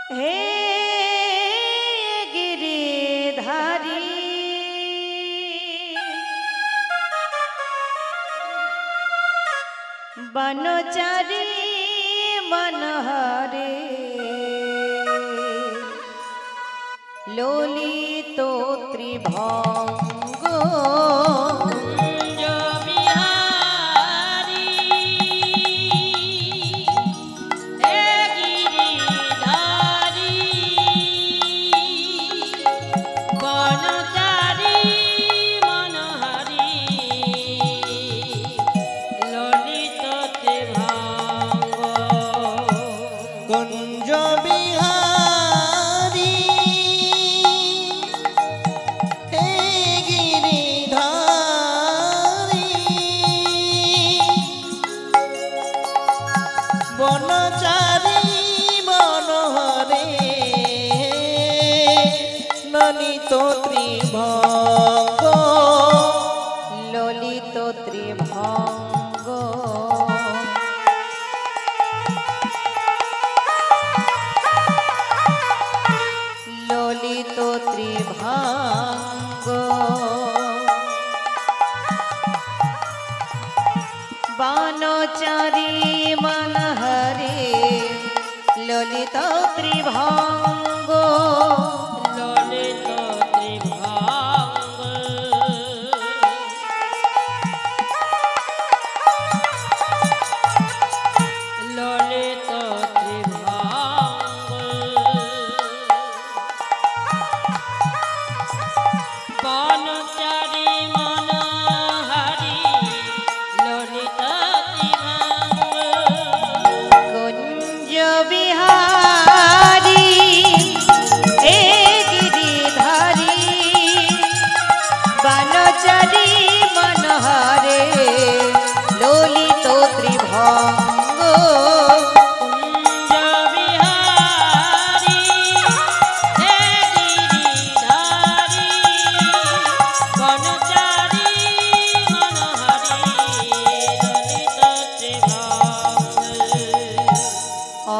हे गिरिधारी बनचारी मनहरे लोलितो त्रिभंग ललितो त्रिभंग ललितो त्रिभंग ललितो त्रिभंग बनचारी मनहरे ललितो त्रिभंग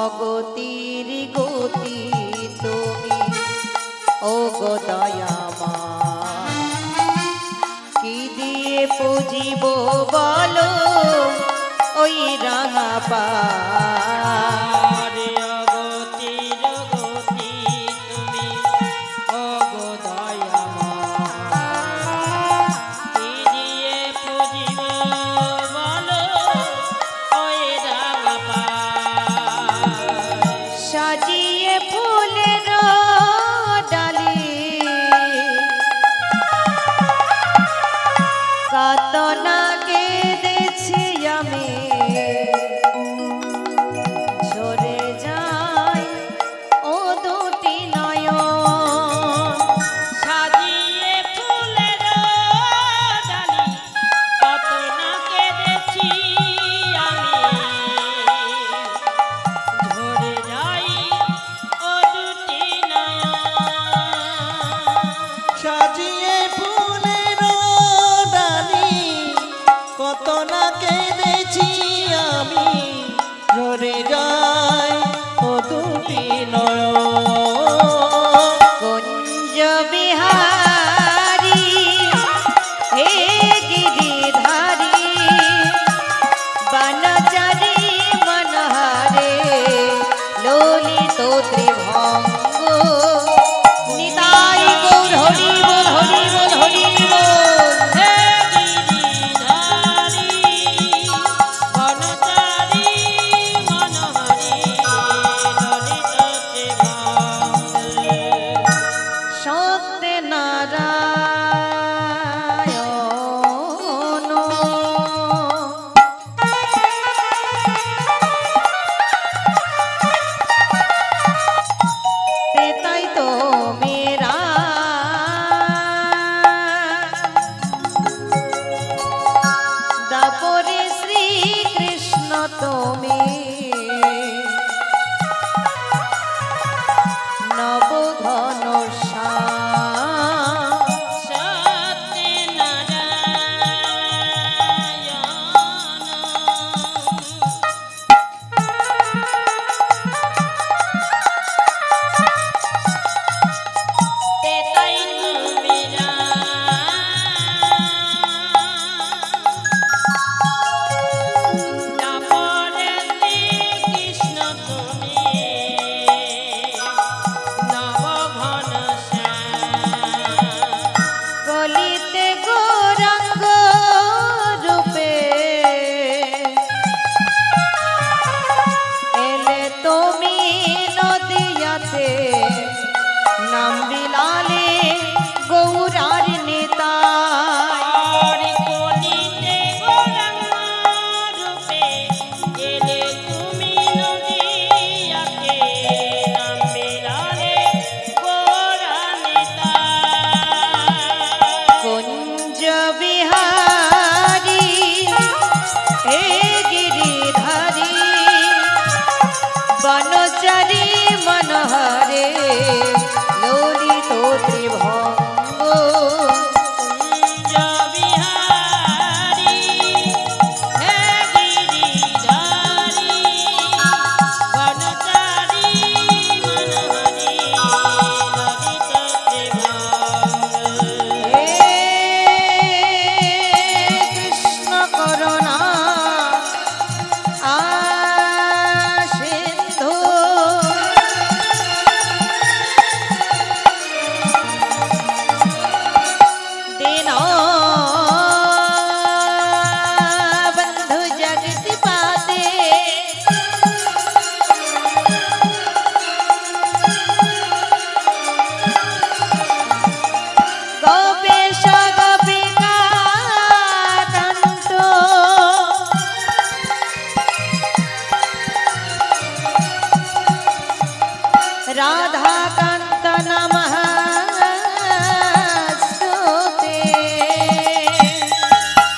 অগতির গতি তুমি ওগো দয়াময় কি দিয়ে পুজিব বলো ওই রাঙা পারে অগতির গতি তুমি ওগো দয়াময় কি দিয়ে পুজিব বলো ওই রাঙা সাজিয়ে ফুলের ডালি কাতনা কেঁদেছি আমি ঝরে যাই ও দুটি নয়ন সাজিয়ে ফুলের ডালি কাতনা কেঁদেছি আমি ঝরে যাই ও দুটি নয়ন সাজিয়ে ফুলের ডালি কত না কেঁদেছি আমি ঝরে যায় ও দুটি নয়ন কুঞ্জ বিহারী হে গিরিধারী বনচারী मनहरे ललितो त्रिभंग निताई गौर हरि बोल हरि बोल हरि बोल हे गिरिधारी बनचारी मनहरे ललितो त्रिभंग सत्यनारायण ব্রহ্মচারী মনোহরে ললিত ত্রিভঙ্গ কুঞ্জ বিহারী হে গিরিধারী বনচারী মনোহরি ললিত ত্রিভঙ্গ। হে কৃষ্ণ করুণা সিন্ধু দীন বন্ধু জগৎপতে গোপেশ গোপিকা কান্ত রাধা কান্ত নমঃ স্তুতে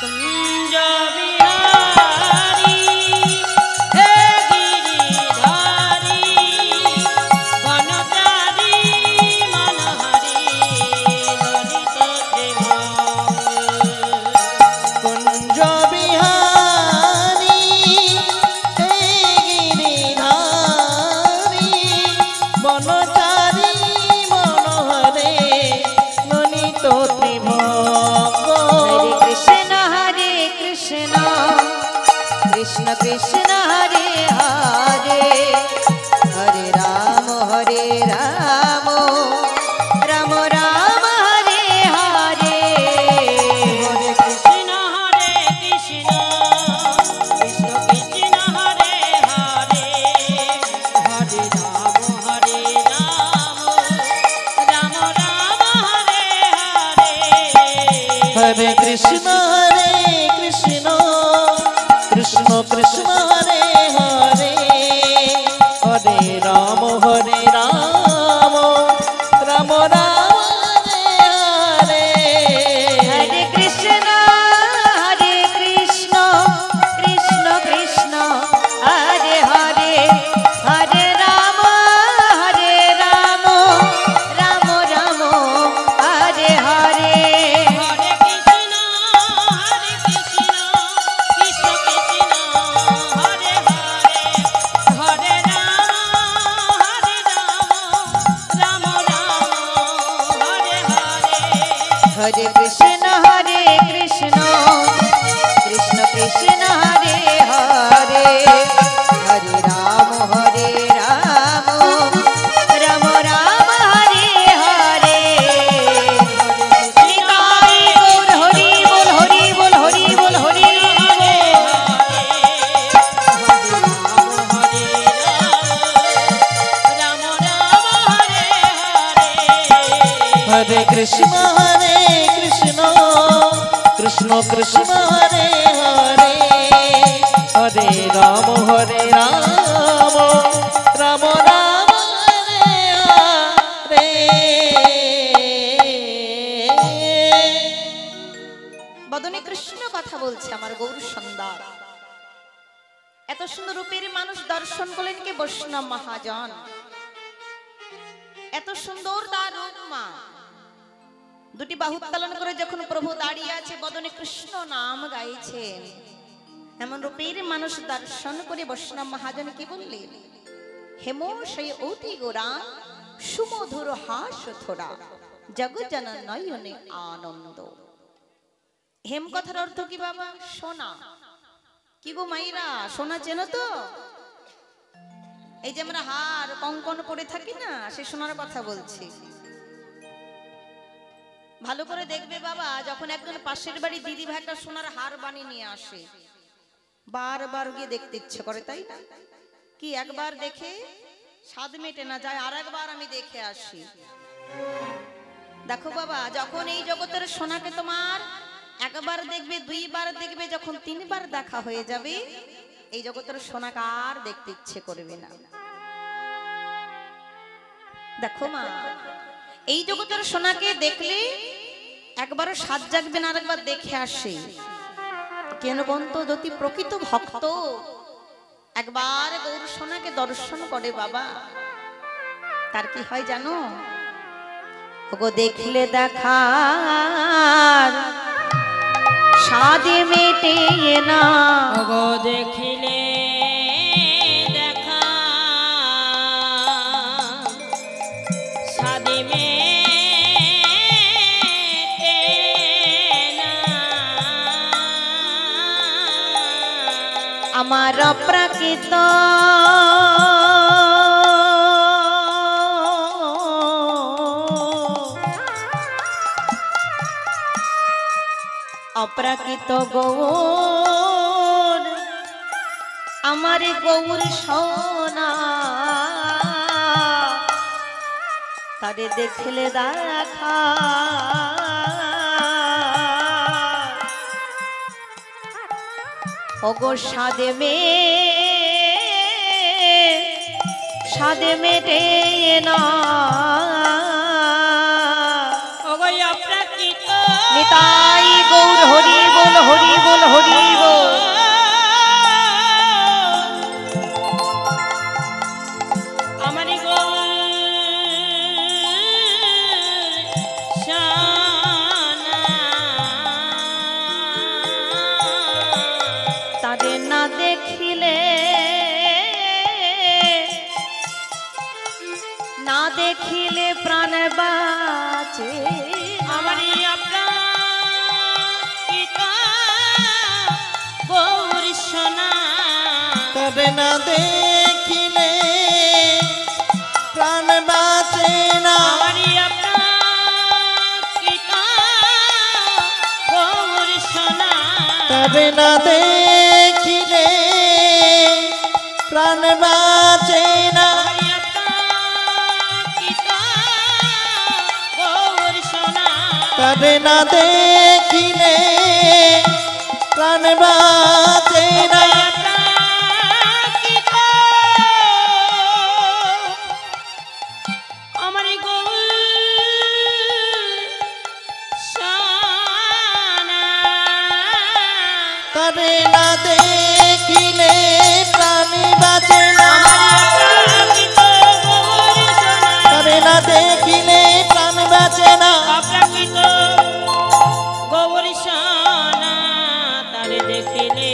কুঞ্জ বিহারী হে গিরিধারী বনচারী মনোহরি ললিত ত্রিভঙ্গ। কুঞ্জ বিহারী হে গিরিধারী বনচারী মনোহরে ললিত ত্রিভঙ্গ। হরে কৃষ্ণ কৃষ্ণ কৃষ্ণ হরে হরে হরে রাম রাম রাম হরে হরে হরে কৃষ্ণ কৃষ্ণ কৃষ্ণ হরে হরে হরে রাম রাম রাম হরে হরে। হরে কৃষ্ণ কৃষ্ণ কৃষ্ণ কৃষ্ণ হরে হরে হরে রাম রাম রাম হরে হরে। হরে কৃষ্ণ কৃষ্ণ কৃষ্ণ হরে হরে হরে রাম রাম রাম হরে হরে। হরে কৃষ্ণ কৃষ্ণ কৃষ্ণ হরে হরে হরে রাম রাম রাম হরে হরে। হরে কৃষ্ণ কৃষ্ণ কৃষ্ণ কৃষ্ণ হরে হরে হরে রাম রাম রাম হরে হরে। নিতাই গৌর হরি বল হরি বল হরি বল হরি বল। হরে কৃষ্ণ কৃষ্ণ কৃষ্ণ কৃষ্ণ হরে হরে হরে রাম রাম রাম হরে হরে। বদনে কৃষ্ণ কথা বলছে আমার গৌর সুন্দর। এত সুন্দর রূপের মানুষ দর্শন করলেন কে বৈষ্ণব মহাজন। এত সুন্দর তার রূপ মা। দুটি বাহু উত্তোলন করে যখন প্রভু দাঁড়িয়ে আছে বদনে কৃষ্ণ নাম গাইছেন, এমন রূপের মানুষ দর্শন করে বৈষ্ণব মহাজন কি বললেন? হেম সেই অতি গোরা সুমধুর হাস থোড়া জগজন নয়নে আনন্দ। হেম কথার অর্থ কি বাবা? সোনা। কি গো মাইরা, সোনা চেনো তো? এই যে আমরা হার কঙ্কন পরে থাকি না, সে সোনার কথা বলছি। ভালো করে দেখবে বাবা, যখন একজন পাশের বাড়ি দিদি ভাই একটা সোনার হার বানিয়ে নিয়ে আসে, বারবার গিয়ে দেখতে ইচ্ছে করে, তাই না? কি একবার দেখে স্বাদ মেটে না, যায় আর একবার আমি দেখে আসি। দেখো বাবা, যখন এই জগতের সোনাকে তোমার একবার দেখবে, দুইবার দেখবে, যখন তিনবার দেখা হয়ে যাবে, এই জগতের সোনাকে আর দেখতে ইচ্ছে করবে না। দেখো মা, এই জগতের সোনাকে দেখলে একবারও স্বাদ জাগবে না, আরেকবার দেখে আসে। কেন বন্ত যদি প্রকৃত ভক্ত একবার গৌর সোনাকে দর্শন করে বাবা, তার কি হয় জানো? ওগো দেখলে দেখার সাদে মেটে না, ওগো দেখিলে দেখা সাদে মেটে না। আমার অপ্রাকৃত অপ্রাকৃত গৌর, আমার গৌর সোনা, তারে দেখলে দেখা ওগো সাদে মেটে না। ওগো অপ্রাকৃত নিতাই গৌর হরি বল হরি বল হরি বল। আমার গৌর সোনা, তাদের না দেখিলে প্রাণ বাঁচে। আমার অপ্রাকৃত গৌর সোনা, তবে না দেখিলে প্রাণ বাঁচে না। আমার অপ্রাকৃত গৌর সোনা, তবে না দেখিলে প্রাণ বাঁচে না। তবে না দেখিলে প্রাণ বাঁচে না। আমার গৌর সোনা, তবে না দেখিলে প্রাণ বাঁচে না। তবে না দেখিলে প্রাণ বাঁচে না। অপ্রাকৃত গৌর সোনা, তারে দেখিলে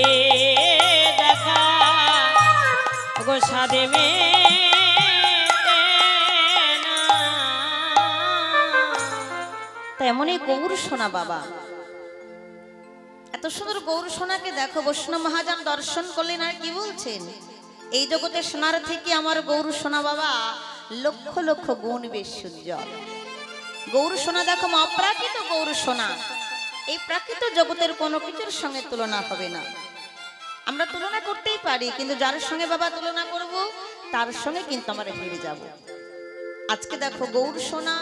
দেখা গো সাদে মেটে না। তেমনই গৌর সোনা বাবা, এত সুন্দর গৌর সোনাকে দেখো, বৈষ্ণব মহাজন দর্শন করলেন আর কি বলছেন, এই জগতে সোনার থেকে আমার গৌর সোনা বাবা লক্ষ লক্ষ গুণ বেশি উজ্জ্বল। গৌর সোনা দেখো অপ্রাকৃত গৌর সোনা, এই প্রাকৃত জগতের কোনো কিছুর সঙ্গে তুলনা হবে না। আমরা তুলনা করতেই পারি, কিন্তু যার সঙ্গে বাবা তুলনা করব তার সঙ্গে কিন্তু আমরা হেরে যাব। আজকে দেখো গৌর সোনা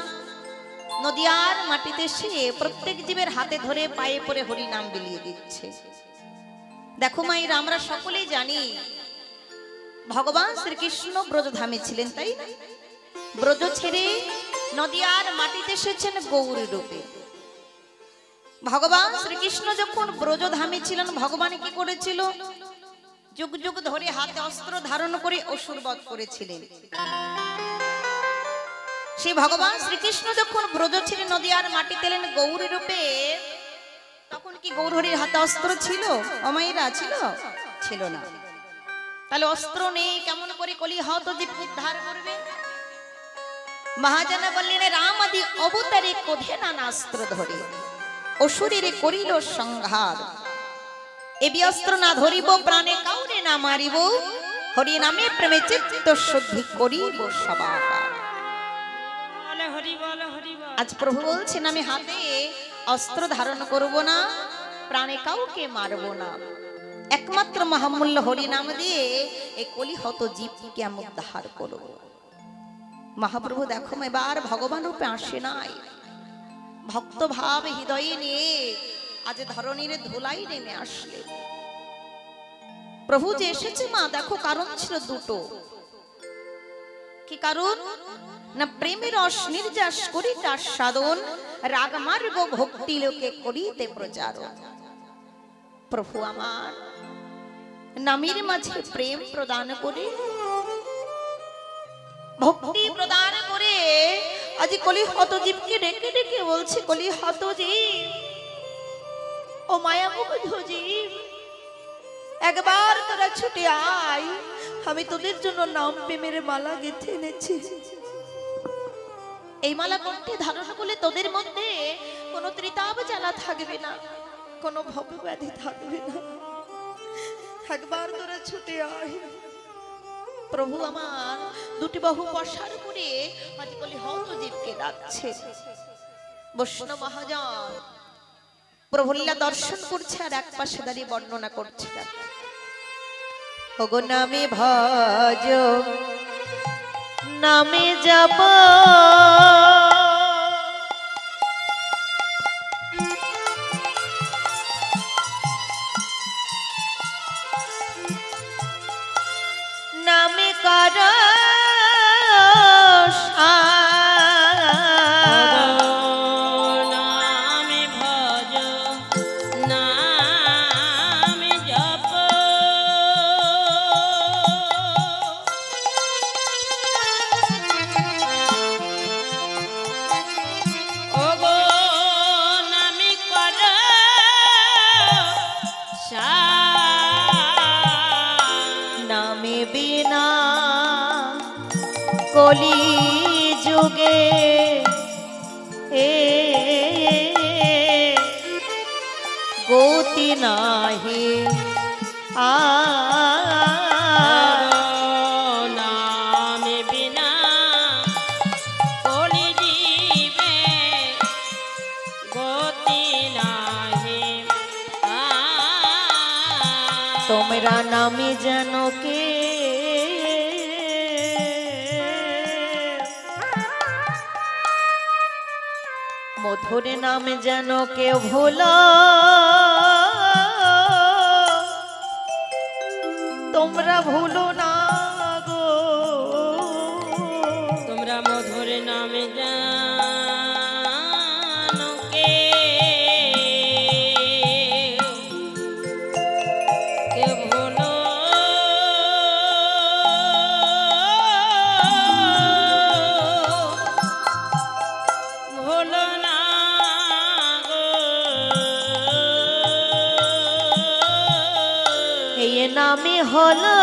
নদিয়ার মাটিতে সে প্রত্যেক জীবের হাতে ধরে পায়ে পড়ে হরি নাম বিলিয়ে দিচ্ছে। দেখো মায়েরা, আমরা সকলেই জানি ভগবান শ্রীকৃষ্ণ ব্রজধামে ছিলেন, তাই না? ব্রজ ছেড়ে নদিয়ার মাটিতে এসেছেন গৌর রূপে। ভগবান শ্রীকৃষ্ণ যখন ব্রজধামে ছিলেন, ভগবান কি করেছিল? যুগ যুগ ধরে হাতে অস্ত্র ধারণ করে অসুর বধ করেছিলেন। সেই ভগবান শ্রীকৃষ্ণ যখন ব্রজ ছেড়ে নদিয়ার মাটিতে এলেন গৌর রূপে, তখন কি গৌর হরির হাতে অস্ত্র ছিল? অমাইরা ছিল? ছিল না। তাহলে অস্ত্র নেই, কেমন করে কলি হত জীব উদ্ধার করবে? মহাজনা বললেন, রাম আদি অবতারে কোধে না অস্ত্র ধরে অসুরের করিল সংহার। এবি অস্ত্র না ধরিব, প্রাণে কাউরে না মারিব, হরি নামে প্রেমে চিত্ত শুদ্ধি করিব সবার। হরি বল হরি বল। আজ প্রভু বলছেন, আমি হাতে অস্ত্র ধারণ করব না, প্রাণে কাউকে মারব না, একমাত্র মহামূল্য হরি নাম দিয়ে এই কলিহত জীবকে আমি উদ্ধার করব। মহাপ্রভু দেখো এবার ভগবান রূপে আসে নাই, ভক্ত ভাব হৃদয়ে নিয়ে আজ ধরণীর ধুলাই নেমে আসলে। প্রভু যে এসেছে মা, দেখো কারণ ছিল দুটো। কি কারণ? না প্রেমের রস নির্যাস করিতে আস্বাদন, রাগ মার্গ ভক্তি লোকে করিতে প্রচার। প্রভু আমার নামের মাঝে প্রেম প্রদান করে, ভক্তি প্রদান করে আজ কলি হতজীবকে ডেকে ডেকে বলছে, কলি হতজীব ও মায়ামুগ্ধ জীব, একবার তোরা ছুটে আয়, আমি তোদের জন্য নাম প্রেমের মালা গেঁথে এনেছি। এই মালা কণ্ঠে ধারণ করলে তোদের মধ্যে কোনো ত্রিতাপ জ্বালা থাকবে না, কোনো ভবব্যাধি থাকবে না, একবার তোরা ছুটে আয়। প্রভু আমার দুটি বাহু প্রসার করে আজ কলি হতজীবকে ডাকছে। বৈষ্ণব মহাজন প্রভু লীলা দর্শন করছে আর এক পাশে দাঁড়িয়ে বর্ণনা করছে, ওগো নামে ভজ নামে যাব, নামে কর নামে ভজ নামে জপ, ওগো নামে কর নামে বিনা কলি যুগে গতি নাহি নামে বিনা কলি জীবে গতি নাহি। তোমরা নামে যেন কে মধুর নাম যেন কেউ ভুলো, তোমরা ভুলো না গো, তোমরা মধুর নামে জানো কে কে ভুলো, ভুলো না গো। এই নামই হলো,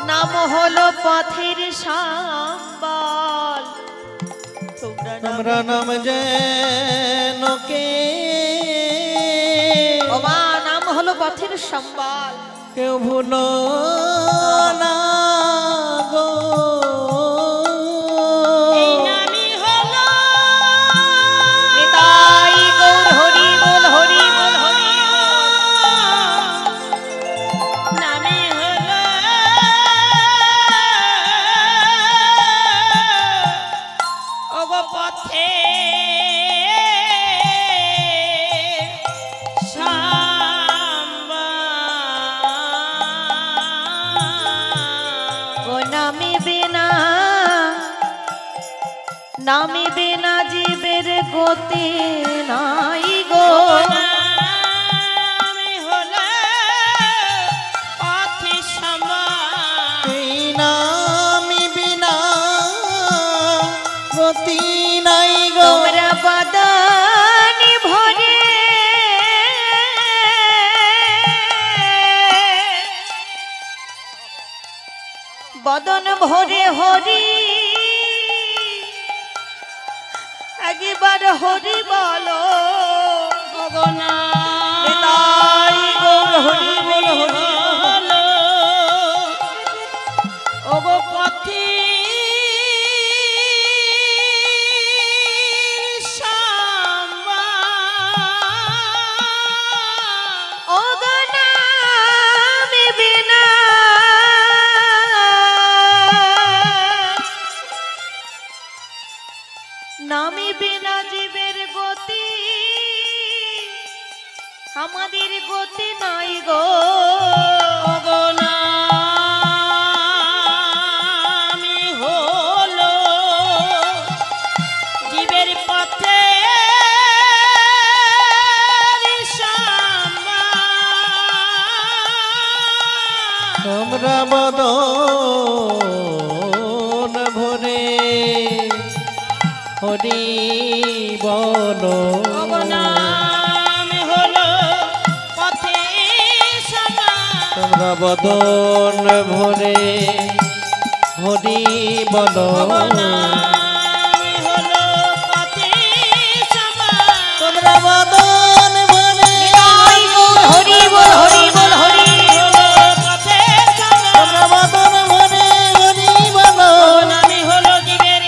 নাম হলো পথের সম্বল, তোমরা নাম যেন কে ও মা, নাম হলো পথের সম্বল, কেউ ভুলো না গো। এই নামই হলো নিতাই গৌর হরি বল, হরি বল, হরি নামই হলো ওগো পথে ও নামে বিনা, নামে বিনা জীবের গতি নাই গো, নামই হলো পথে সমান। এই নামি বিনা গতি নাই গো। তোমরা বদনি ভরে বদন ভরে হরি, একবার হরি বলো, ওগো নিতাই গৌর হরি বল, হরি হলো ওগো পথে সমান। ও গো নামে বিনা, নামে বিনা জীবের গতি, আমাদের গতি নাই গো। বদন ভরে হরি বল নাম হলো পথে সমান তোমরা বদন ভরে হরি বল নাম হলো পথে সমান তোমরা বদন ভরে নিতাই গৌর হরি বল হরি বল হরি হলো পথে সমান তোমরা বদন ভরে হরি বল নামই হলো জীবের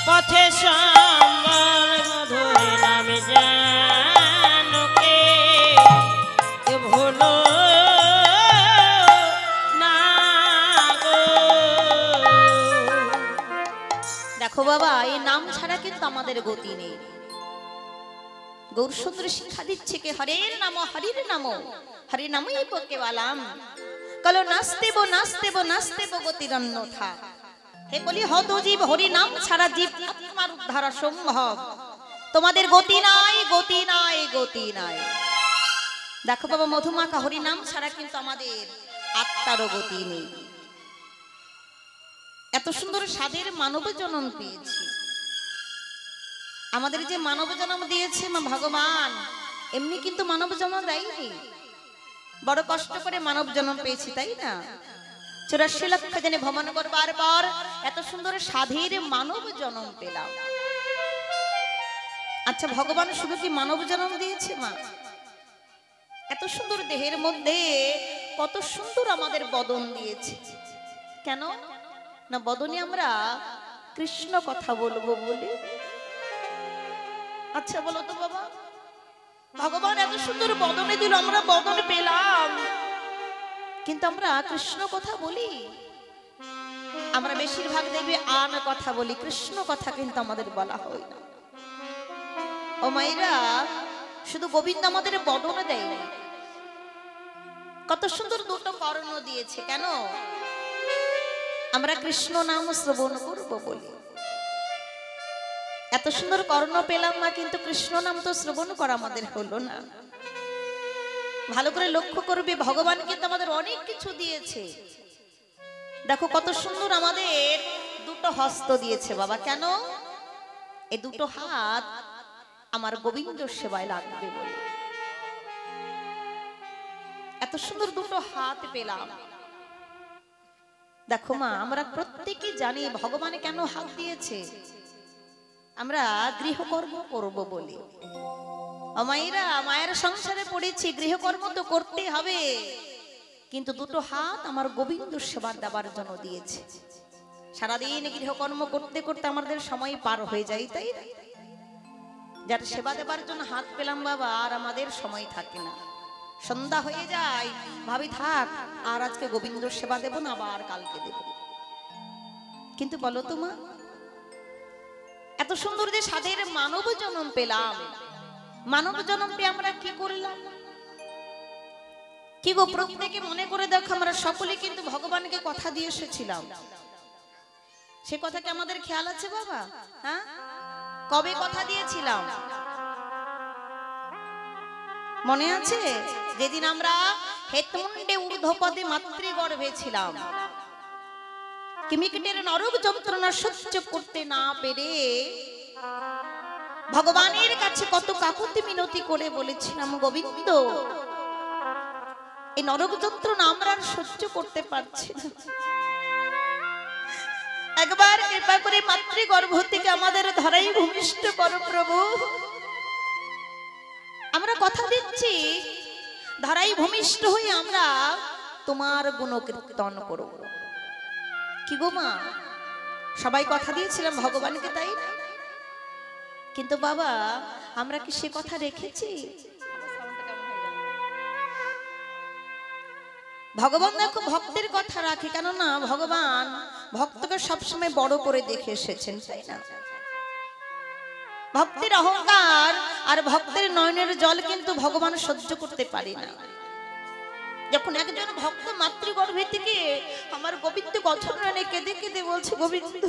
পথে সম্বল মধুর নাম জানুকে এ ভুলো না গো। দেখো বাবা, এই নাম ছাড়া কিন্তু আমাদের গতি নেই। গৌর সুন্দর শিক্ষা দিচ্ছে কে হরের নাম হরির নাম হরি নামই কেবলাম কলো নাস্তেব নাস্তেব নাস্তেব গতির অন্যথা। হে বলি হত জীব হরি নাম ছাড়া জীব আত্মার উদ্ধার অসম্ভব। তোমাদের গতি নাই, গতি নাই, গতি নাই। দেখো বাবা, মধুমাখা হরি নাম ছাড়া কিন্তু আমাদের আত্মারও গতি নেই। এত সুন্দর স্বাদের মানব জন্ম পেয়েছি। আমাদের যে মানব জন্ম দিয়েছে মা ভগবান, এমনি কিন্তু মানব জন্ম দেয়নি, বড় কষ্ট করে মানব জন্ম পেয়েছি, তাই না? 84 লক্ষ জনে ভ্রমণ করবার পর এত সুন্দর স্বাধীর মানব জন্ম পেলাম। আচ্ছা, ভগবান শুধু কি মানব জন্ম দিয়েছে মা? এত সুন্দর দেহের মধ্যে কত সুন্দর আমাদের বদন দিয়েছে। কেন না বদনে আমরা কৃষ্ণ কথা বলবো বলে। আচ্ছা বলো তো বাবা, ভগবান এত সুন্দর বদনে দিল, আমরা বদন পেলাম, কিন্তু আমরা কৃষ্ণ কথা বলি? আমরা বেশিরভাগ দেখবে আন কথা বলি, কৃষ্ণ কথা কিন্তু আমাদের বলা হয় না। ও মায়েরা, শুধু গোবিন্দ আমাদের বদনে দেয়নি, কত সুন্দর দুটো কর্ণ দিয়েছে। কেন? আমরা কৃষ্ণ নাম শ্রবণ করব বলি। এত সুন্দর কর্ণ পেলাম না, কিন্তু কৃষ্ণ নাম তো শ্রবণ করা আমাদের হলো না। ভালো করে লক্ষ্য করবে, ভগবান কিন্তু আমাদের অনেক কিছু দিয়েছে। দেখো কত সুন্দর আমাদের দুটো হস্ত দিয়েছে বাবা। কেন? এই দুটো হাত আমার গোবিন্দ সেবায় লাগবে বলে এত সুন্দর দুটো হাত পেলাম। দেখো মা, আমরা প্রত্যেকে জানি ভগবান কেন হাত দিয়েছে। আমরা গৃহকর্ম করব বলে। মায়েরা, মায়ের সংসারে পড়েছি, গৃহকর্ম তো করতে হবে, কিন্তু দুটো হাত আমার গোবিন্দ সেবা দেবার জন্য দিয়েছে। সারাদিন গৃহকর্ম করতে করতে আমাদের সময় পার হয়ে যায়, তাই না? যার সেবা দেবার জন্য হাত পেলাম বাবা, আর আমাদের সময় থাকে না। সন্ধ্যা হয়ে যায়, ভাবি থাক আর আজকে গোবিন্দ সেবা দেব না, আবার কালকে দেব। কিন্তু বলো তো মা, এত সুন্দর যে স্বাদের মানব জন্ম পেলাম, মানব জন্ম পেয়ে আমরা কি করলাম? কি গো, প্রত্যেকে মনে করে দেখো, আমরা সকলে কিন্তু ভগবানকে কথা দিয়ে এসেছিলাম। সে কথা কি আমাদের খেয়াল আছে বাবা? হ্যাঁ, কবে কথা দিয়েছিলাম মনে আছে? যেদিন আমরা হেতমুন্ডে ঊর্ধ্বপদে মাতৃগর্ভে ছিলাম, কিমিকেটের নরক যন্ত্রণা সহ্য করতে না পেরে ভগবানের কাছে কত কাকুতি মিনতি করে বলেছিলাম, গোবিন্দ এই নরক যন্ত্রণা আমরা আর সহ্য করতে পারছি না, একবার কৃপা করে মাতৃগর্ভ থেকে আমাদের ধরাই ভূমিষ্ঠ করো প্রভু। আমরা কথা দিচ্ছি, ধরাই ভূমিষ্ঠ হয়ে আমরা তোমার গুণকীর্তন করব। কি গো মা, সবাই কথা দিয়েছিলাম ভগবানকে, তাই না? কিন্তু বাবা, আমরা কি সে কথা রেখেছি? ভগবান দেখো ভক্তের কথা রাখে, কেননা ভগবান ভক্তকে সবসময় বড় করে দেখে এসেছেন, তাই না? ভক্তের অহংকার আর ভক্তের নয়নের জল কিন্তু ভগবান সহ্য করতে পারে না। যখন একজন ভক্ত মাতৃগর্ভে থেকে আমার গোবিন্দ গঠনে কেঁদে কেঁদে বলছে, গোবিন্দ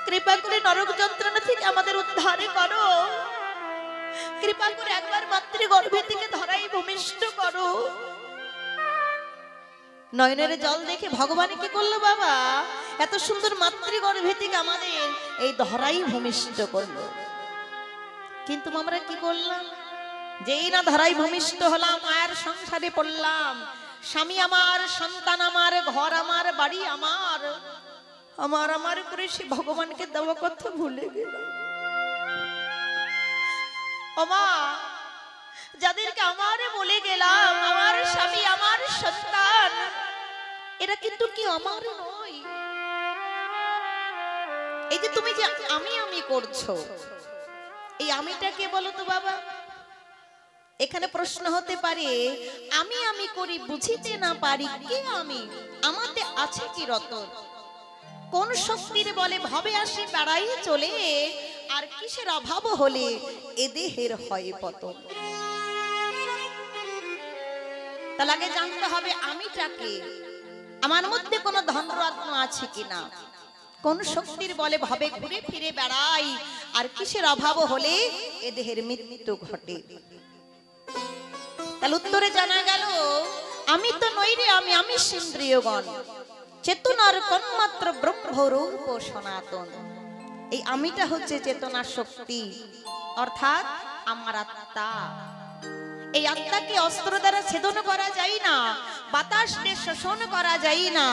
কৃপা করে নরক যন্ত্রণা থেকে আমাদের উদ্ধার করো, কৃপা করে একবার মাতৃগর্ভে থেকে ধরাই ভূমিষ্ঠ করো। নয়নের জল দেখে ভগবান কি করলো বাবা, এত সুন্দর মাতৃগর্ভে থেকে আমাদের এই ধরাই ভূমিষ্ঠ করলো। কিন্তু আমরা কি করলাম, যেই না ধরাই ভূমিষ্ঠ হলাম, মায়ের সংসারে পড়লাম, স্বামী আমার, সন্তান আমার, ঘর আমার, বাড়ি আমার, আমার আমার করে সে ভগবানকে দেওয়া কথা ভুলে গেলাম। ওমা, যাদেরকে আমার বলে গেলাম, আমার স্বামী, আমার সন্তান, এরা কিন্তু কি আমার নয়। এই যে তুমি যে আমি আমি করছো, এই আমিটা কে বলো তো বাবা? এখানে প্রশ্ন হতে পারে, আমি আমি করি বুঝিতে না পারি কে আমি, আমাতে আছে কি রতন? কোন শক্তির বলে ভবে আসে বেড়াই চলে, আর কিসের অভাব হলে এ দেহের হয় পতন। তাহলে আগে জানতে হবে আমিটাকে, আমার মধ্যে কোনো ধনরত্ন আছে কিনা, কোন শক্তির বলে ভবে ঘুরে ফিরে বেড়াই, আর কিসের অভাব হলে এ দেহের মৃত্যু ঘটে। তাহলে উত্তরে জানা গেল, আমি তো নই রে আমি, আমি ইন্দ্রিয়গণ, চেতনার কন্মাত্র ব্রহ্মরূপ সনাতন। এই আমিটা হচ্ছে চেতনা শক্তি, অর্থাৎ আমার আত্মা। এই আত্মাকে অস্ত্র দ্বারা ছেদন করা যায় না, বাতাস দিয়ে শোষণ করা যায় না,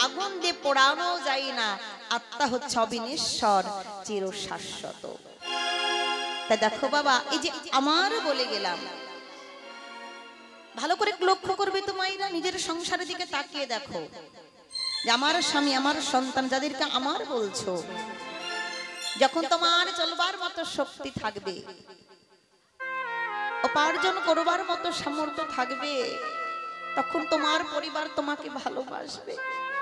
আগুন দিয়ে পোড়ানো যায় না। আত্মা হচ্ছে অবিনশ্বর, চির শাশ্বত। তাই দেখো বাবা, এই যে আমার বলে গেলাম, ভালো করে লক্ষ্য করবে তো মায়েরা, নিজের সংসারের দিকে তাকিয়ে দেখো, যে আমার স্বামী, আমার সন্তান, যাদেরকে আমার বলছো, যখন তোমার চলবার মতো শক্তি থাকবে, উপার্জন করবার মতো সামর্থ্য থাকবে, তখন তোমার পরিবার তোমাকে ভালোবাসবে।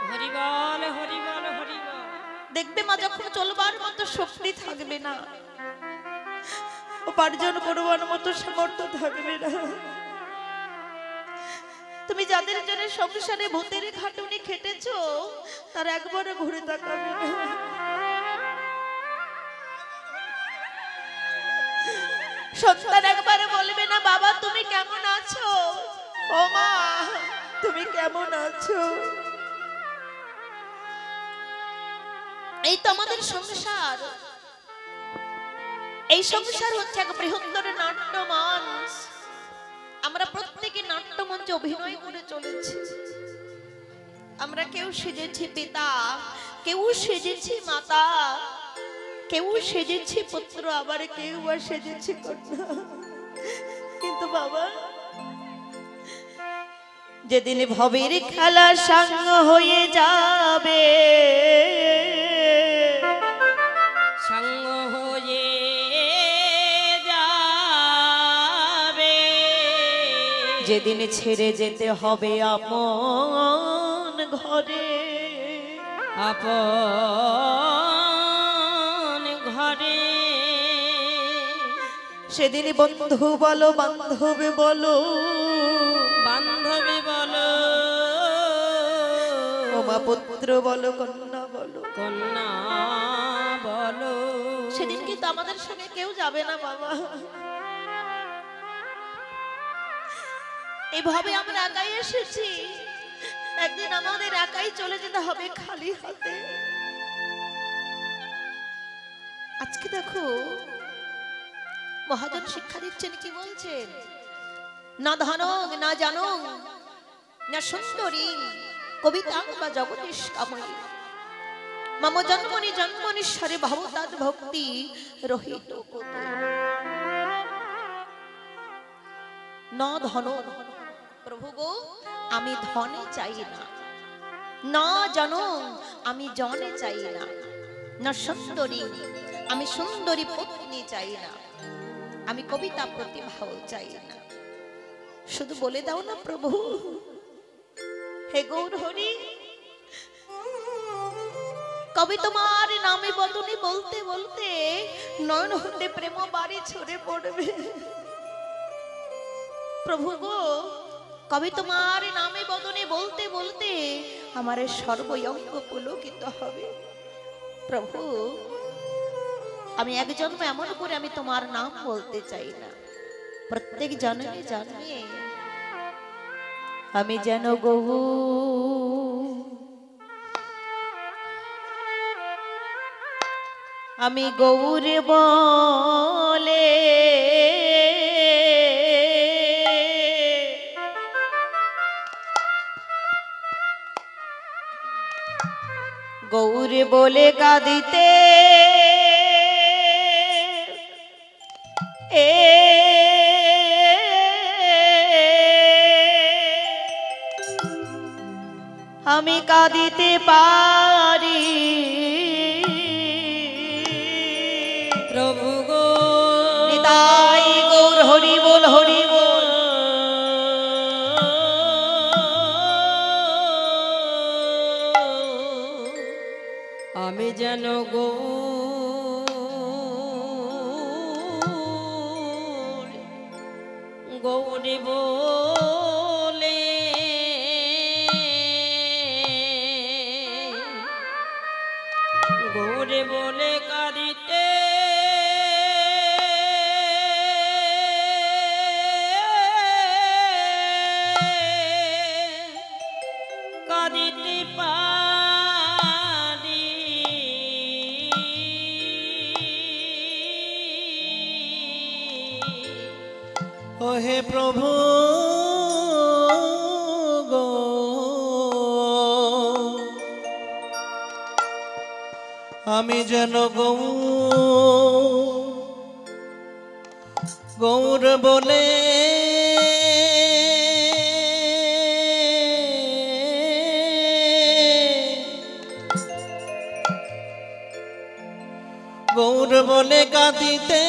হরি বল, হরি বল, হরি বল। দেখবে মা, যখন চলবার মতো শক্তি থাকবে না, উপার্জন করবার মতো সামর্থ্য থাকবে না, তুমি যাদের জন্য সংসারে ভূতের খাটুনি খেটেছো, তার একবারও ঘুরে তাকাবে না। সন্তান একবার বলবে না, বাবা তুমি কেমন আছো, ও মা তুমি কেমন আছো। এই তো আমাদের সংসার, এই সংসার হচ্ছে এক বৃহত্তর নাট্যমঞ্চ। আমরা প্রত্যেকে নাট্যমঞ্চে অভিনয় করে চলেছি। আমরা কেউ সেজেছি পিতা, কেউ সেজেছি মাতা, কেউ সেজেছি পুত্র, আবার কেউ বা সেজেছি কন্যা। কিন্তু বাবা, যেদিন ভবের খেলা সাঙ্গ হয়ে যাবে, সঙ্গ হয়ে যাবে, যেদিন ছেড়ে যেতে হবে আপন ঘরে, আপন ঘরে, সেদিন বন্ধু বলো, বান্ধবী বলো, বান্ধবী বলো, ওমা পুত্র বলো, কন্যা বলো, কন্যা বলো, সেদিন কিন্তু আমাদের সঙ্গে কেউ যাবে না বাবা। এইভাবে আমরা একাই এসেছি, একদিন আমাদের একাই চলে যেতে হবে খালি হাতে। আজকে দেখো মহাজন শিক্ষা দিচ্ছেন, কি বলছেন, না ধনং না জানং না সুন্দরী কবিতা বা জগদীশ কাময়ী, মম জন্মনি জন্মনীশ্বরে ভবতাৎ ভক্তি রহিত কুত। না ধন, প্রভু গো আমি ধনে চাই না, না জনং আমি জনে চাই না, না সুন্দরী আমি সুন্দরী পত্নী চাই না, আমি কবিতা প্রতিভাও চাই না। শুধু বলে দাও না প্রভু, হে গৌর হরি, কবি তোমার নামে বদনে বলতে বলতে নয়ন হতে প্রেম বাড়ি ছড়ে পড়বে। প্রভু গো, কবি তোমার নামে বদনে বলতে বলতে আমার সর্বঙ্গ পুলকিত হবে। প্রভু, আমি এক জন্ম এমন করে আমি তোমার নাম বলতে চাই না, প্রত্যেক জন্মে জন্মে আমি যেন গৌর আমি গৌর বলে গৌর বলে কাঁদিতে আমি কাঁদিতে পারি প্রভু গো নিতাই গৌর হরি বল হরি বল। আমি যেন গো গৌরী বলে গৌরে বলে কাঁদিতে কাঁদিতে পারি ও হে প্রভু গো আমি যেন গৌর বলে গৌর বলে কাঁদিতে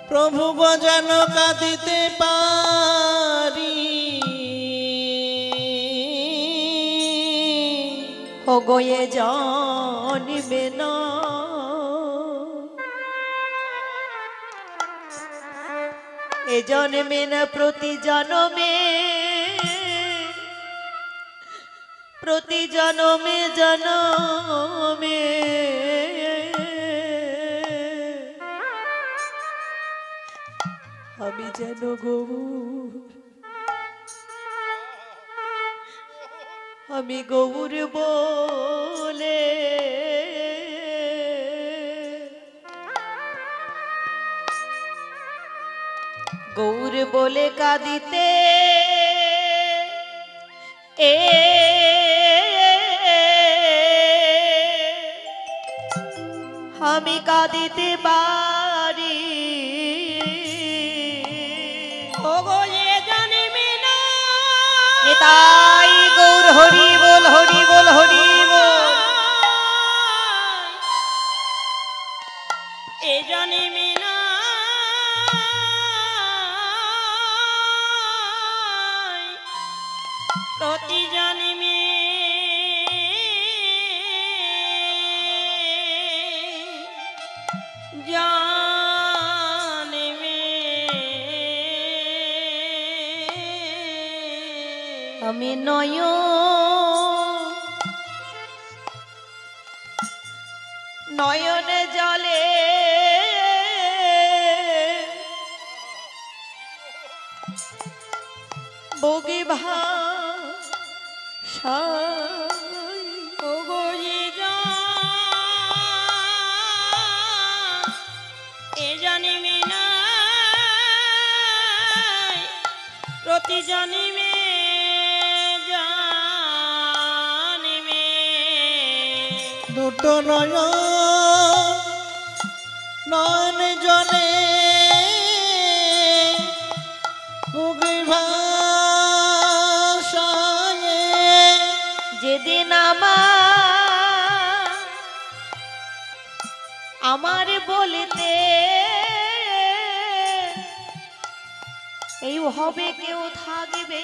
প্রভু গো যেন কাঁদিতে পারি ও গয়ে জানিবে না এ জন্মে না প্রতি জন্মে প্রতি জন্মে জন্মে আমি যেন গৌর আমি গৌর বলে গৌর বলে কাঁদিতে আমি কাঁদিতে পারি ও গো এ জানিবে না নিতাই গৌর হরি বল হরি বল হরি বল। এ জানিবে না প্রতি জানিবে জানিবে আমি নয়নে জলে বগি ভাষায় ও গো এ জানিবে না প্রতি জানিবে জানিবে দুটো নয়ন জলে বুকে ভাষায় যেদিন আমার বলিতে এই হবে কেউ থাকবে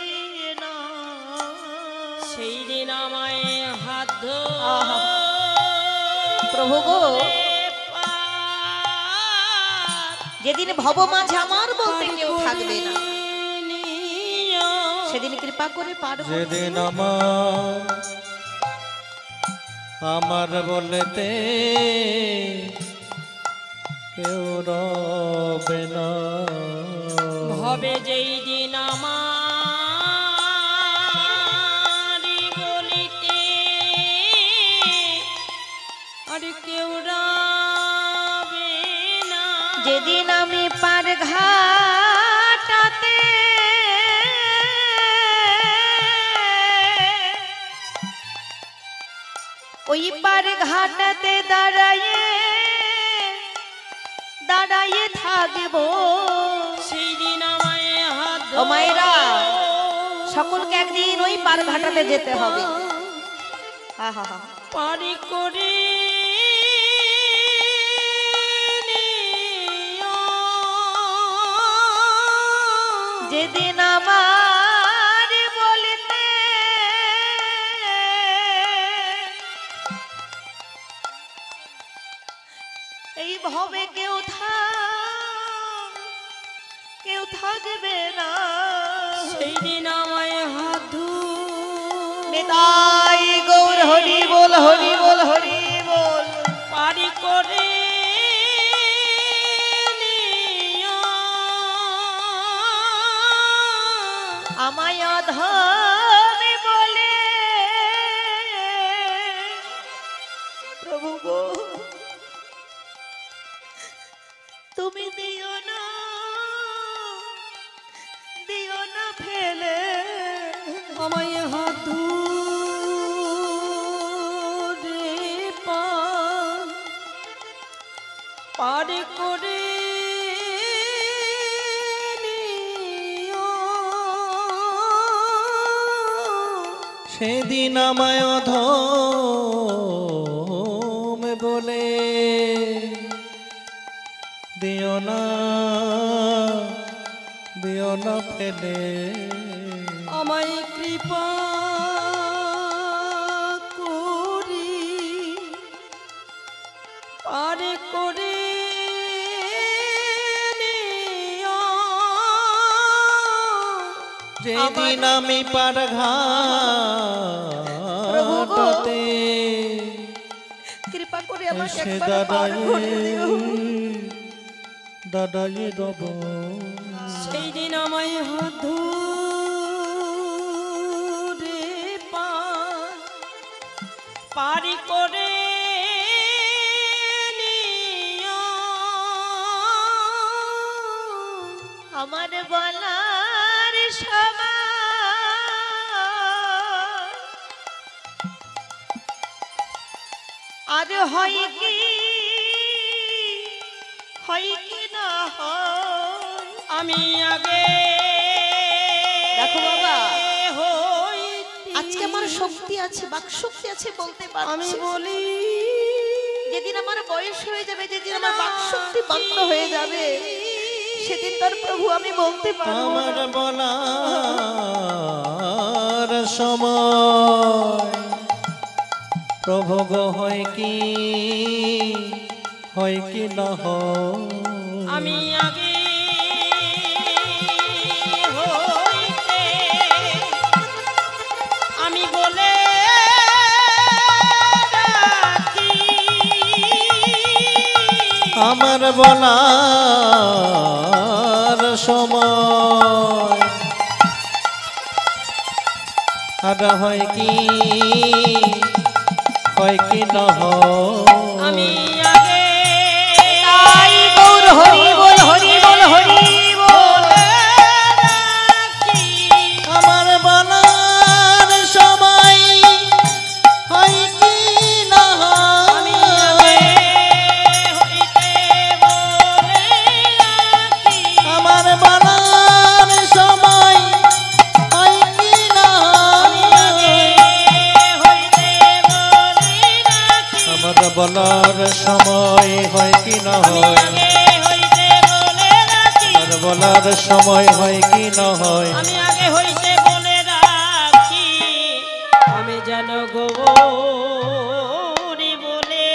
না সেই দিন আমায় হাত আহা। প্রভু গো যেদিন ভব মাঝে আমার বলতে কেউ থাকবে না সেদিন কৃপা করে পারবো যেদিন আমার বলতে কেউ রবে না হবে যেই দিন আমার ঘাটাতে দাঁড়ায়ে দাঁড়ায়ে থাকবো। সেই দিন আমায় হাত ও মায়েরা, ধরো। সকলকে একদিন ওই পার ঘাটাতে যেতে হবে। আহা, পারি করে নিও। যেদিন আমার বলতে এই ভবে কেউ থাকবে না। সেই দিন আমায় হাত ধরো। নিতাই গৌর হরি বল, হরি বল, হরি বল। পারি করে নিও। আমায় অধমে বলে প্রভু গো তুমি দিও না ফেলে। আমায় হাত ধরে পারি করে নিও। সেদিন আমায় অধম বলে দিও না ফেলে। আমায় কৃপা করি পারে করে নিও। যেদিন আমি পার ঘাটাতে কৃপা করে আমাকে এসে একবার পার করে দিও। দাদাই রব। সেই দিন আমায় হাত ধরে পারি করে নিও। আমার বলার সময় আর হয় কি না হয়। আমি আগে দেখো বাবা, হইতি। আজকে আমার শক্তি আছে, বাক শক্তি আছে, বলতে পারছি। আমি বলি যেদিন আমার বয়স হয়ে যাবে, যেদিন আমার বাক শক্তি বন্ধ হয়ে যাবে, সেদিন তার প্রভু আমি বলতে পারবো আমার না। বলার সময় প্রভু গো হয় কি না হয়। আমি আগে হইতে আমি বলে রাখি। আমার বলার সময় আর হয় কি না হয়। আমি আগে তাই গৌর হরি বল, হরি বল, হরি বল। রাখি। আমার বলার সময় হয় কি না আমি হয়। আগে হইতে বলে রাখি। আমার বলার সময় হয় কি না আগে হইতে বলে রাখি। আমার বলার সময় হয় কি না হয়। আগে হইতে বলে রাখি। আমার বলার সময় হয় কি না হয়। আমি আগে হইতে বলে রাখি। আমি যেন গৌরী বলে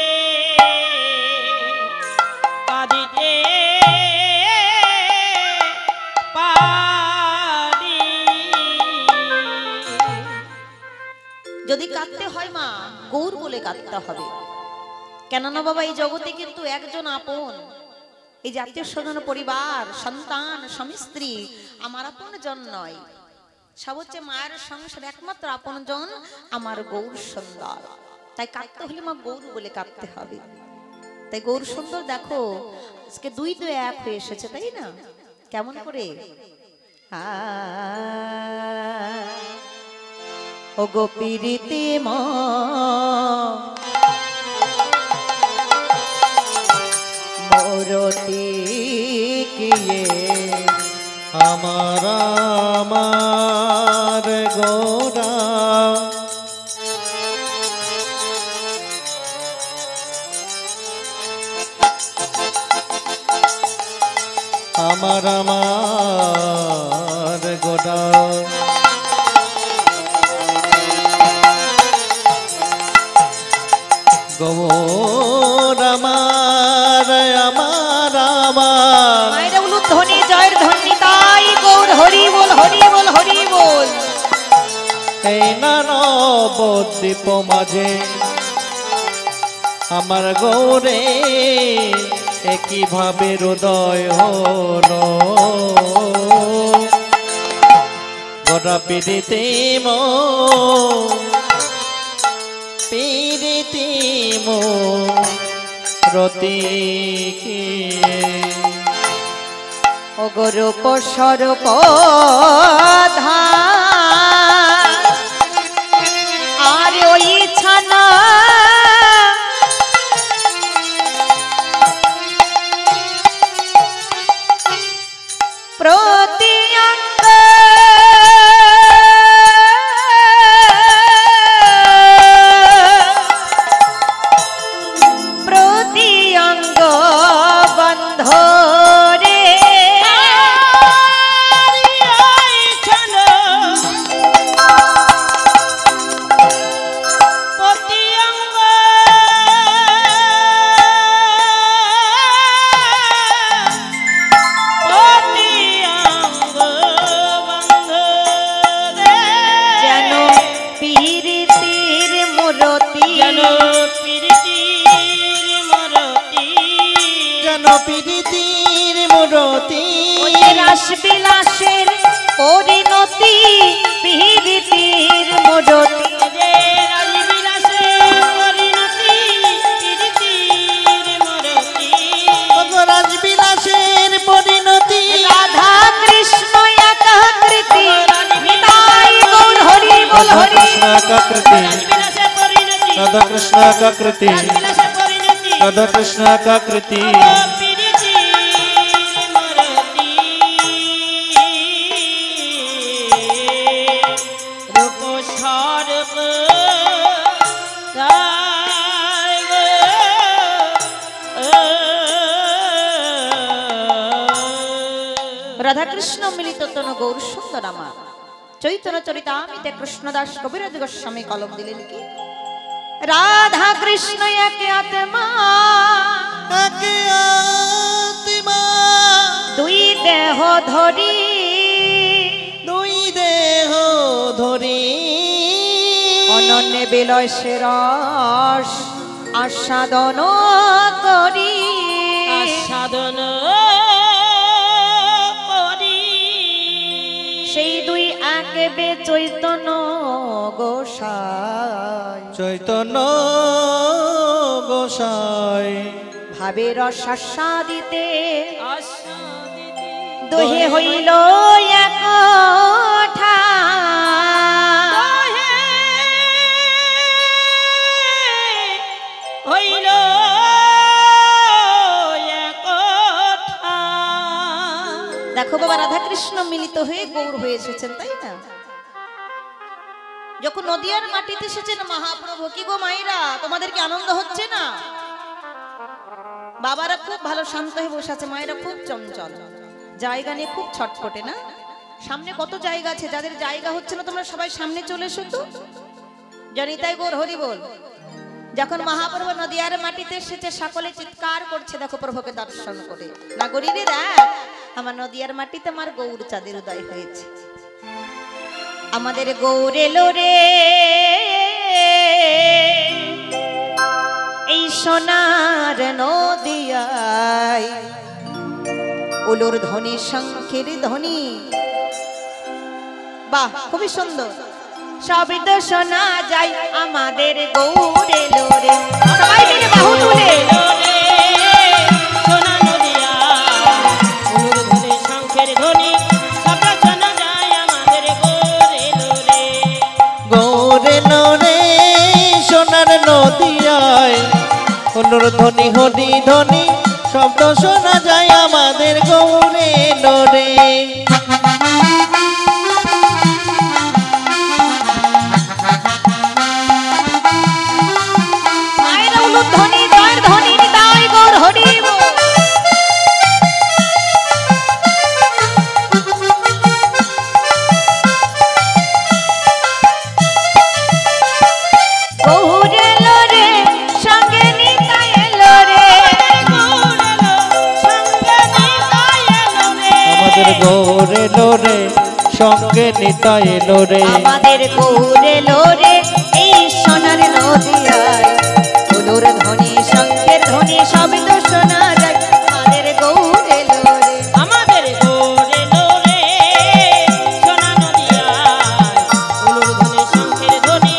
কাঁদিতে পারি। যদি কাঁদতে হয় মা, গৌর বলে কাঁদতে হবে। কেননা বাবা, এই জগতে কিন্তু একজন আপন, এই জাতীয় স্বজন, পরিবার, সন্তান, স্বামী স্ত্রী আমার আপন জন নয়। সব হচ্ছে মায়ের সংসার, একমাত্র আপন জন আমার গৌর সুন্দর। তাই কাঁদতে হলে মা গৌর বলে কাঁদতে হবে। তাই গৌর সুন্দর দেখো আজকে দুই এক হয়ে এসেছে, তাই না? কেমন করে ও গোপীরিতে মা রতি কিয়ে আমার আমার গোরা আমার আমার গোরা গৌর আমার আমার আমার মায়েরা উলুধ্বনি জয়ের ধ্বনি তাই গৌর হরি বল হরি বল হরি বল। এই নবদ্বীপ মাঝে আমার গৌরে একইভাবে হৃদয় হলো গোরা পিড়িতে পিড়িতে রতি কি অগরূপ স্বরূপ আর ওই ছানা প্রতি অঙ্গ প্রতি অঙ্গ বন্ধ রে যেন পীড়িতির মূরতি যেন পিড়িতির মূরতি ওই রাস বিলাসের পরিণতি পীড়িতির মূরতি রাজবিলাসের পরিণতি রাধা কৃষ্ণ একাকৃতি নিতাই গৌর হরি বল হরি राधा कृष्ण का कृति राधा कृष्ण का कृति রাধা কৃষ্ণ মিলিত তন গৌর সুন্দর আমার চৈতন্য চরিতামিতে কৃষ্ণদাস কবিরাজ গোস্বামী কলম দিলেন কি রাধা কৃষ্ণ একে আত্মা দুই দেহ ধরি দুই দেহ ধরি অনন্য বিলাসে রস আস্বাদন করি সাধন সেই দুই একে চৈতন্য গোসাই চৈতন্য গোসাই ভাবে রসাস্বাদিতে দোহে হইল এক হইল দেখো বাবা রাধা কৃষ্ণ মিলিত হয়ে গৌর হয়ে এসেছেন তাই না যখন নদিয়ার মাটিতে এসেছেন মহাপ্রভু কি গো মাইরা তোমাদের কি আনন্দ হচ্ছে না বাবারা খুব ভালো শান্ত হয়ে বসে আছে মায়েরা খুব চঞ্চল জায়গা নিয়ে খুব ছটফটে না সামনে কত জায়গা আছে যাদের জায়গা হচ্ছে না তোমরা সবাই সামনে চলে এসো তো জনিতাই গৌর হরি বল যখন মহাপ্রভু নদিয়ার মাটিতে এসেছে সকলে চিৎকার করছে দেখো প্রভুকে দর্শন করে না গরিরে দেখ আমার নদিয়ার মাটিতে আমার গৌর চাঁদের উদয় হয়েছে আমাদের গৌর এলো রে এই সোনার নদিয়ায় উলুর ধ্বনি শঙ্খের ধ্বনি বাহ খুবই সুন্দর শব্দ শোনা যায় আমাদের গৌর এলো রে সবাই মিলে বাহু তুলে সোনা নদিয়া ধ্বনি শঙ্খের ধ্বনি শব্দ শোনা যায় আমাদের গৌরে রে সোনার নদিয়ায় অনুর ধ্বনি হরি ধ্বনি শব্দ শোনা যায় আমাদের গৌরে লোরে। মায়ের উলুধ্বনি জয়ের ধ্বনি নিতাই গৌর হরি বল। গৌর এলো রে সঙ্গে নিতাই এলো রে। আমাদের গৌরে লোরে সঙ্গে নিতাই লোরে। আমাদের গৌর এলো রে এই সোনার নদিয়ায়। উলুর ধ্বনি শঙ্খের ধ্বনি শব্দ শোনা যায়। আমাদের গৌর এলো রে। আমাদের গৌরে লোরে সোনা নদিয়ায় উলুর ধ্বনি শঙ্খের ধ্বনি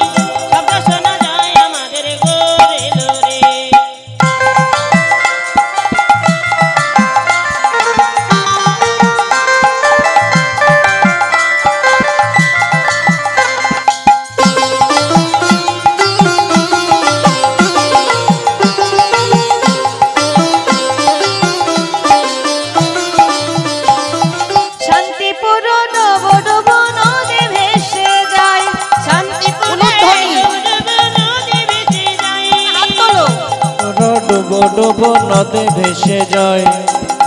শব্দ শোনা যায় আমাদের গৌরে লোরে। শান্তিপুর নব নব নদে ভেসে যায়। শান্তিপুর নদী ভেসে যায় হাত তোলো। ডুবো ডুবো নদে ভেসে যায়।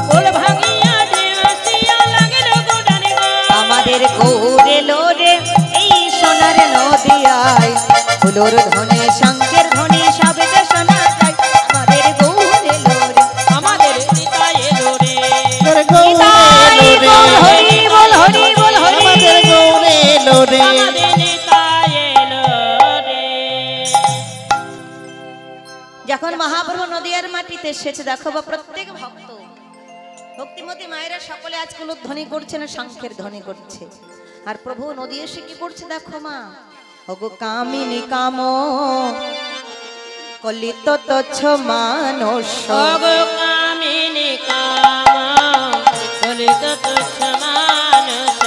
কোল ভাঙিয়া ঢেউ আসিয়া লাগিল গোডানে গায়। আমাদের গৌর এলো রে এই সোনার নদিয়ায়। উলুর ধ্বনি শঙ্খের ধ্বনি শব্দ শোনা যায়। আমাদের গৌর এলো রে। আমাদের নিতাই এলো রে। নিতাই বল হরি বল হরি বল হরি। আমাদের গৌরে লোরে। আমাদের নিতাই এলো রে। যখন মহাপ্রভু নদিয়ার মাটিতে এসেছে দেখো বা প্রত্যেক ভক্ত ভক্তিমতী মায়েরা সকলে আজকে ধ্বনি করছে না শঙ্খের ধ্বনি করছে। আর প্রভু নদী এসে কি করছে দেখো মা। ওগো কামিনী কাম কলিত তুচ্ছ মানুষ। ওগো কামিনী কামা কলিত তুচ্ছ মানস।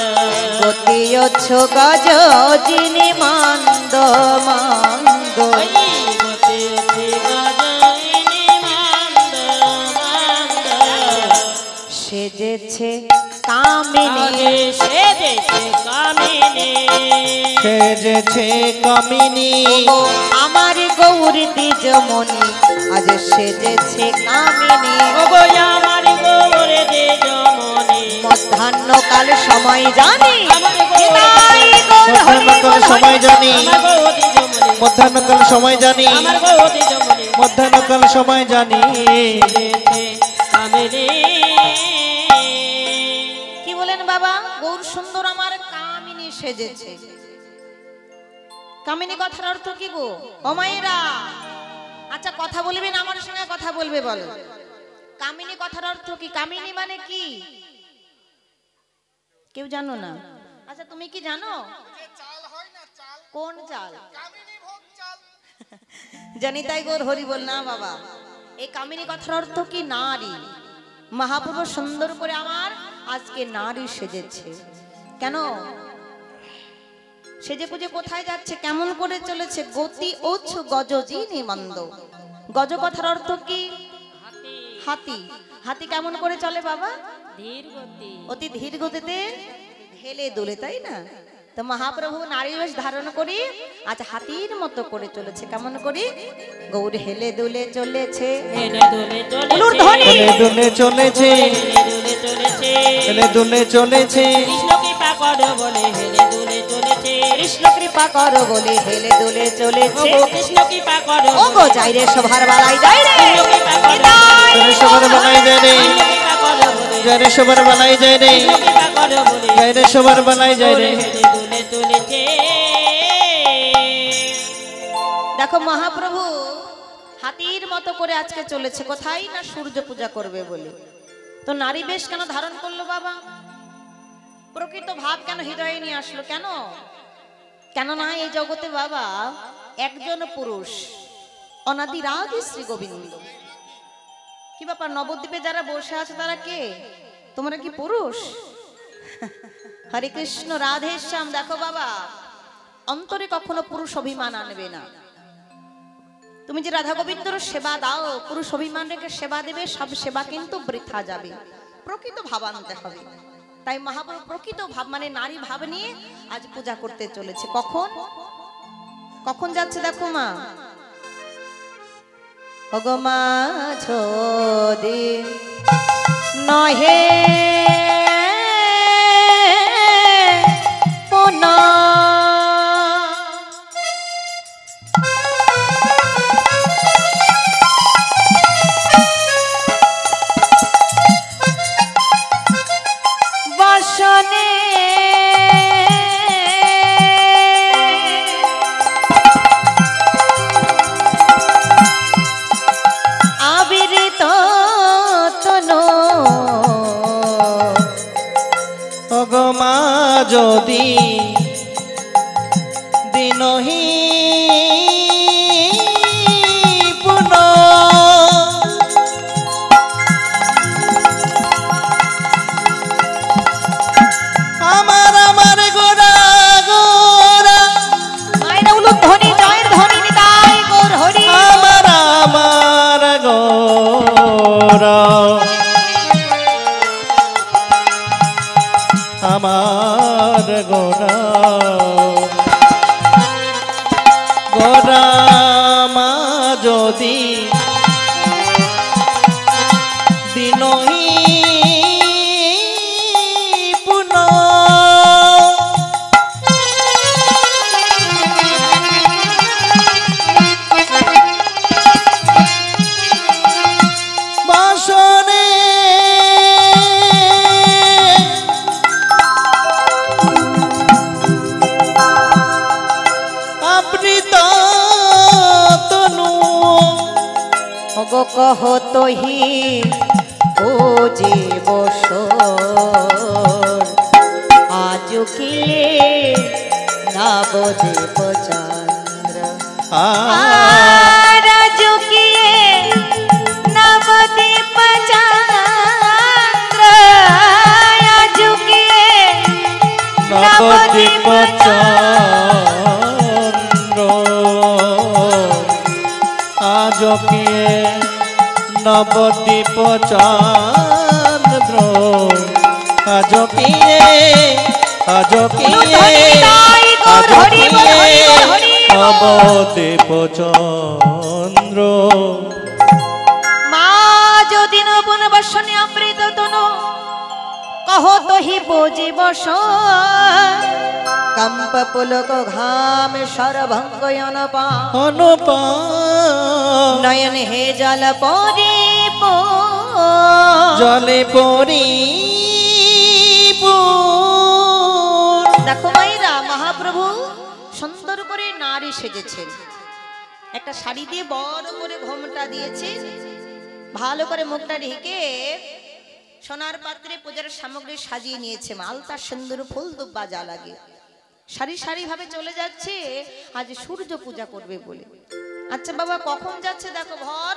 গতি অচ্ছ গজ যিনি মান্দ মান্দ। ওই গতি অতি গজইনি মান্দ মান্দ। সেজেছে কামিনী আগে সেজেছে কামিনী। সেজেছে কামিনী। ও আমার গৌর দ্বিজমণি আজ সেজেছে কামিনী। ওগো আমার গৌরে দেজমণি। মধ্যাহ্নকাল সময় জানি আমার গৌর নিতাই গৌর হরি মধ্যাহ্নকাল বল সময় হরি। জানি। আমার গৌর দেজমণি। মধ্যাহ্নকাল সময় জানি। আমার গৌর দেজমণি। মধ্যাহ্নকাল সময় জানি। সেজেছে কামিনী। কি বলেন বাবা গৌর সুন্দর আমার কামিনী সেজেছে। কামিনী কথার অর্থ কি গো ও মায়েরা? আচ্ছা কথা বলবেন আমার সঙ্গে কথা বলবে বলো। কামিনী কথার অর্থ কি? কামিনী মানে কি কেউ জানো না? আচ্ছা তুমি কি জানো? কোন চাল? জানি তাই গৌর হরি বল না বাবা। এই কামিনী কথার অর্থ কি? নারী। মহাপ্রভু সুন্দর করে আমার আজকে নারী সেজেছে। কেন সেজে পুজে কোথায় যাচ্ছে? কেমন করে চলেছে? গতি ওচ্ছ গজ যিনি মন্দ। গজ কথার অর্থ কি? হাতি। হাতি কেমন করে চলে বাবা? ধীর গতি। অতি ধীর গতিতে হেলে দুলে, তাই না? তো মহাপ্রভু নারী বেশ ধারণ করি আজ হাতির মতো করে চলেছে। কেমন করে? গৌর হেলে দুলে চলেছে। হেলে দুলে উলুর চলেছে। ধ্বনি। হেলে দুলে চলেছে। হেলে দুলে চলেছে। হেলে দুলে চলেছে। কৃষ্ণ কৃপা করো বলে হেলে দুলে চলেছে। কৃষ্ণ কৃপা করো বলে হেলে দুলে চলেছে। ওগো কৃষ্ণ কৃপা করো ও গো যাই রে সভার বালাই যাই রে। কৃষ্ণ কৃপা করো। নিতাই জয় রে সবার বালাই যায় রে। কৃষ্ণ কৃপা করো বলে জয় রে সবার বালাই যায় রে। কৃষ্ণ কৃপা করো বলে জয় রে সবার বালাই যায় রে। হেলে দুলে চলেছে। দেখো মহাপ্রভু হাতির মতো করে আজকে চলেছে। কোথায় না সূর্য পূজা করবে বলে। তো নারী বেশ কেন ধারণ করলো বাবা? প্রকৃত ভাব কেন হৃদয়ে নিয়ে আসলো? কেন? কেননা এই জগতে বাবা একজন পুরুষ অনাদিরাগ শ্রী গোবিন্দ। কি ব্যাপার নবদ্বীপে যারা বসে আছে তারা কে? তোমরা কি পুরুষ? হরে কৃষ্ণ রাধে শ্যাম। দেখো বাবা অন্তরে কখনো পুরুষ অভিমান আনবে না। তুমি যে রাধা গোবিন্দর সেবা দাও, পুরুষ অভিমান রেখে সেবা দেবে, সব সেবা কিন্তু বৃথা যাবে। প্রকৃত ভাব আনতে হবে। তাই মহাপ্রভু প্রকৃত ভাব মানে নারী ভাব নিয়ে আজ পূজা করতে চলেছে। কখন কখন যাচ্ছে দেখো মা। ওগো মা যদি নহে যদি দিনহি পুন আমার আমার গোরা গোরা মায়েরা উলুক ধ্বনি জয়ের ধ্বনি নিতাই গৌর হরি। আমার আমার গোরা আমার গোরা গোরা মা যদি দিনহি পুন বাসনে গো কহ তোহি ও জীবস আজ কিলে নবদীপ চন্দ্র আজ কিলে নবদীপ চন্দ্র আজ কিলে নবদীপ চন্দ্র আজ কিয়ে নবদীপ চন্দ্র আজ কিয়ে আজ কিয়ে আজ কিয়ে নবদীপ চন্দ্র মা যদি নবন বর্ষণে অমৃত তনু কহ তোহি বোঝি বস কম্প পুলক ঘাম সরভঙ্গ অনুপা নয়ন হে জল পরিপ জলে পরি দেখো মাইরা মহাপ্রভু সুন্দর করে নারী সেজেছেন। একটা শাড়ি দিয়ে বড় করে ঘোমটা দিয়েছে, ভালো করে মুখটা ঢেকে সোনার পাত্রে পূজার সামগ্রী সাজিয়ে নিয়েছে। মালতা সুন্দর ফুল দুব্বা যা লাগে সারি সারি ভাবে চলে যাচ্ছে আজ সূর্য পূজা করবে বলে। আচ্ছা বাবা কখন যাচ্ছে দেখো, ভর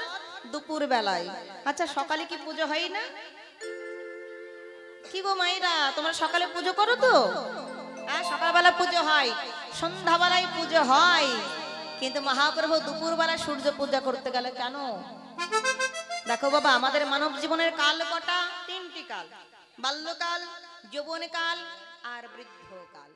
দুপুর বেলায়। আচ্ছা সকালে কি পুজো হয় না? কি গো মায়েরা তোমরা সকালে পুজো করো তো? হ্যাঁ সকালবেলা পুজো হয়, সন্ধ্যাবেলায় পুজো হয়, কিন্তু মহাপ্রভু দুপুরবেলা সূর্য পূজা করতে গেলে কেন? দেখো বাবা আমাদের মানব জীবনের কাল কটা? তিনটি কাল, বাল্যকাল, যৌবনকাল আর বৃদ্ধকাল।